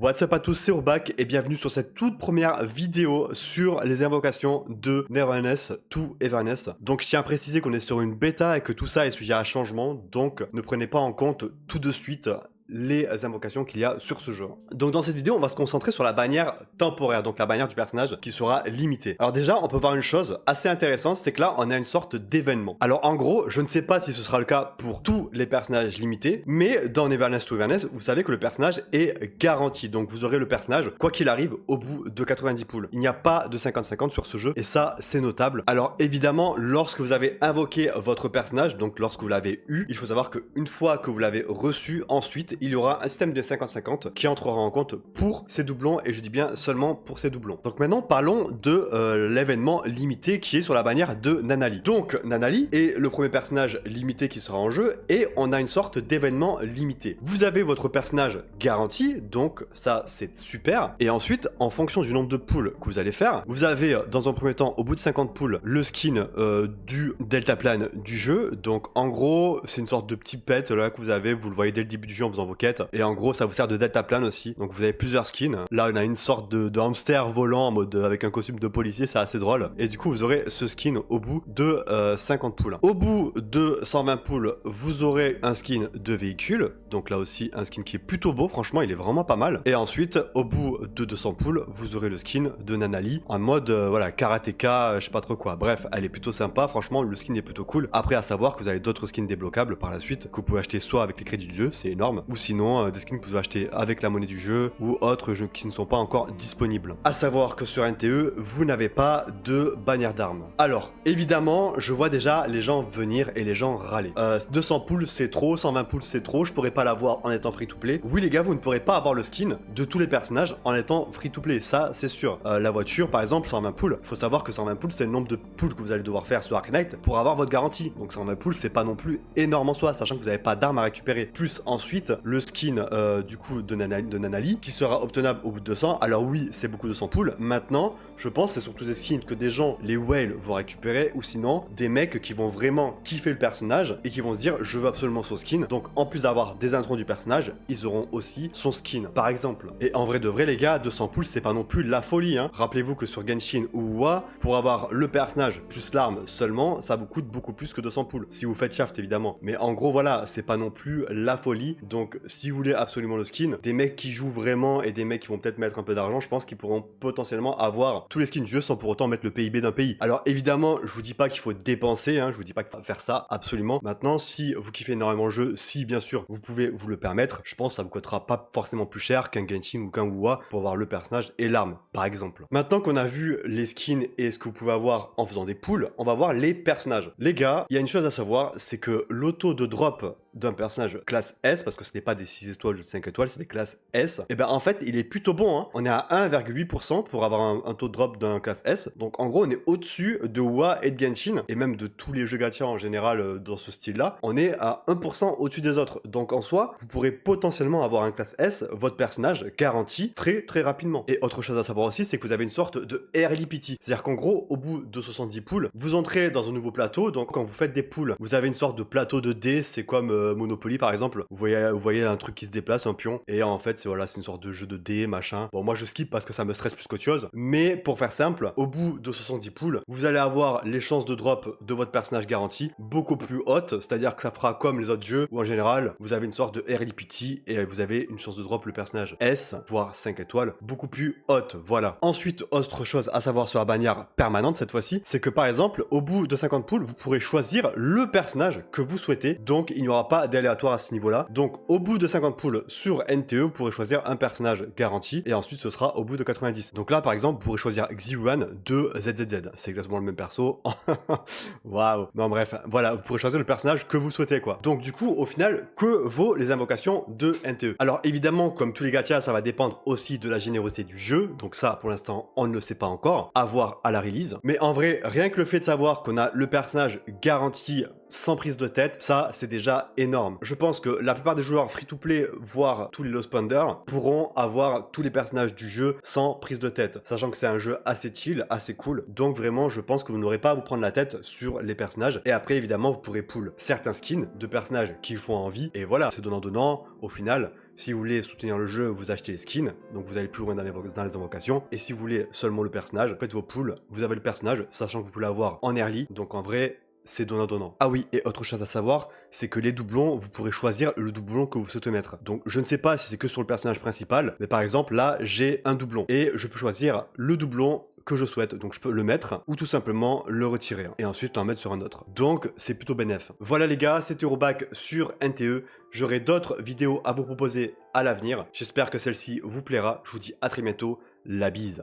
What's up à tous, c'est Urbac et bienvenue sur cette toute première vidéo sur les invocations de Neverness to Everness. Donc je tiens à préciser qu'on est sur une bêta et que tout ça est sujet à changement, donc ne prenez pas en compte tout de suite les invocations qu'il y a sur ce jeu. Donc dans cette vidéo, on va se concentrer sur la bannière temporaire, donc la bannière du personnage qui sera limitée. Alors déjà, on peut voir une chose assez intéressante, c'est que là, on a une sorte d'événement. Alors en gros, je ne sais pas si ce sera le cas pour tous les personnages limités, mais dans Neverness to Everness, vous savez que le personnage est garanti. Donc vous aurez le personnage, quoi qu'il arrive, au bout de 90 poules. Il n'y a pas de 50-50 sur ce jeu, et ça, c'est notable. Alors évidemment, lorsque vous avez invoqué votre personnage, donc lorsque vous l'avez eu, il faut savoir qu'une fois que vous l'avez reçu, ensuite, il y aura un système de 50-50 qui entrera en compte pour ces doublons, et je dis bien seulement pour ces doublons. Donc maintenant, parlons de l'événement limité qui est sur la bannière de Nanali. Donc Nanali est le premier personnage limité qui sera en jeu, et on a une sorte d'événement limité. Vous avez votre personnage garanti, donc ça c'est super, et ensuite, en fonction du nombre de poules que vous allez faire, vous avez dans un premier temps, au bout de 50 poules, le skin du deltaplane du jeu. Donc en gros, c'est une sorte de petit pet là que vous avez, vous le voyez dès le début du jeu en faisant vos quêtes, et en gros ça vous sert de deltaplane aussi. Donc vous avez plusieurs skins. Là on a une sorte de hamster volant en mode avec un costume de policier, c'est assez drôle, et du coup vous aurez ce skin au bout de 50 poules. Au bout de 120 poules, vous aurez un skin de véhicule, donc là aussi un skin qui est plutôt beau, franchement il est vraiment pas mal. Et ensuite au bout de 200 poules, vous aurez le skin de Nanali en mode voilà, karatéka, je sais pas trop quoi. Bref, elle est plutôt sympa, franchement le skin est plutôt cool. Après à savoir que vous avez d'autres skins débloquables par la suite que vous pouvez acheter soit avec les crédits du jeu, c'est énorme, ou sinon des skins que vous pouvez acheter avec la monnaie du jeu ou autres jeux qui ne sont pas encore disponibles. À savoir que sur NTE, vous n'avez pas de bannière d'armes. Alors évidemment, je vois déjà les gens venir et les gens râler. 200 poules c'est trop, 120 poules c'est trop, je pourrais pas l'avoir en étant free to play. Oui les gars, vous ne pourrez pas avoir le skin de tous les personnages en étant free to play, ça c'est sûr. La voiture par exemple, 120 poules, faut savoir que 120 poules c'est le nombre de poules que vous allez devoir faire sur Arknight pour avoir votre garantie. Donc 120 poules c'est pas non plus énorme en soi, sachant que vous n'avez pas d'armes à récupérer. Plus ensuite le skin du coup de Nanali qui sera obtenable au bout de 200. Alors oui, c'est beaucoup de 100 poules. Maintenant, je pense c'est surtout des skins que des gens, les whales, vont récupérer, ou sinon des mecs qui vont vraiment kiffer le personnage et qui vont se dire je veux absolument son skin. Donc en plus d'avoir des introns du personnage, ils auront aussi son skin par exemple. Et en vrai de vrai les gars, 200 poules c'est pas non plus la folie hein. Rappelez-vous que sur Genshin ou WoW, pour avoir le personnage plus l'arme seulement, ça vous coûte beaucoup plus que 200 poules. Si vous faites shaft évidemment. Mais en gros voilà, c'est pas non plus la folie. Donc si vous voulez absolument le skin, des mecs qui jouent vraiment et des mecs qui vont peut-être mettre un peu d'argent, je pense qu'ils pourront potentiellement avoir tous les skins du jeu sans pour autant mettre le PIB d'un pays. Alors évidemment, je vous dis pas qu'il faut dépenser, hein, je vous dis pas qu'il faut faire ça absolument. Maintenant, si vous kiffez énormément le jeu, si bien sûr vous pouvez vous le permettre, je pense que ça vous coûtera pas forcément plus cher qu'un Genshin ou qu'un WoW pour avoir le personnage et l'arme, par exemple. Maintenant qu'on a vu les skins et ce que vous pouvez avoir en faisant des pools, on va voir les personnages. Les gars, il y a une chose à savoir, c'est que l'auto de drop d'un personnage classe S, parce que ce n'est pas des 6 étoiles ou 5 étoiles, c'est des classes S, et ben en fait il est plutôt bon, hein. On est à 1,8% pour avoir un taux de drop d'un classe S, donc en gros on est au-dessus de WoW et de Genshin, et même de tous les jeux gacha en général dans ce style-là, on est à 1% au-dessus des autres, donc en soi, vous pourrez potentiellement avoir un classe S, votre personnage garanti très très rapidement. Et autre chose à savoir aussi, c'est que vous avez une sorte de early pity, c'est-à-dire qu'en gros, au bout de 70 poules, vous entrez dans un nouveau plateau, donc quand vous faites des poules, vous avez une sorte de plateau de dés, c'est comme Monopoly par exemple, vous voyez un truc qui se déplace, un pion, et en fait c'est voilà, c'est une sorte de jeu de dés, machin. Bon moi je skip parce que ça me stresse plus qu'autre chose, mais pour faire simple, au bout de 70 poules, vous allez avoir les chances de drop de votre personnage garanti beaucoup plus hautes, c'est-à-dire que ça fera comme les autres jeux où en général vous avez une sorte de early pity et vous avez une chance de drop le personnage S, voire 5 étoiles, beaucoup plus haute, voilà. Ensuite, autre chose à savoir sur la bannière permanente cette fois-ci, c'est que par exemple, au bout de 50 poules, vous pourrez choisir le personnage que vous souhaitez, donc il n'y aura pas d'aléatoire à ce niveau-là. Donc au bout de 50 poules sur NTE, vous pourrez choisir un personnage garanti, et ensuite ce sera au bout de 90. Donc là par exemple, vous pourrez choisir Xiuan de ZZZ, c'est exactement le même perso. Waouh. Non bref, voilà, vous pourrez choisir le personnage que vous souhaitez quoi. Donc du coup, au final, que vaut les invocations de NTE? Alors évidemment, comme tous les gachas, ça va dépendre aussi de la générosité du jeu, donc ça pour l'instant on ne le sait pas encore, à voir à la release. Mais en vrai, rien que le fait de savoir qu'on a le personnage garanti sans prise de tête, ça c'est déjà énorme. Je pense que la plupart des joueurs free-to-play, voire tous les low spenders, pourront avoir tous les personnages du jeu sans prise de tête, sachant que c'est un jeu assez chill, assez cool, donc vraiment je pense que vous n'aurez pas à vous prendre la tête sur les personnages, et après évidemment vous pourrez pull certains skins de personnages qui font envie, et voilà, c'est donnant-donnant, au final, Si vous voulez soutenir le jeu, vous achetez les skins, donc vous allez plus loin dans les invocations. Et si vous voulez seulement le personnage, faites vos pools, vous avez le personnage, sachant que vous pouvez l'avoir en early, donc en vrai, c'est donnant-donnant. Ah oui, et autre chose à savoir, c'est que les doublons, vous pourrez choisir le doublon que vous souhaitez mettre. Donc je ne sais pas si c'est que sur le personnage principal, mais par exemple là, j'ai un doublon. Et je peux choisir le doublon que je souhaite, donc je peux le mettre ou tout simplement le retirer et ensuite en mettre sur un autre. Donc c'est plutôt bénéf. Voilà les gars, c'était Eurobac sur NTE. J'aurai d'autres vidéos à vous proposer à l'avenir. J'espère que celle-ci vous plaira. Je vous dis à très bientôt. La bise.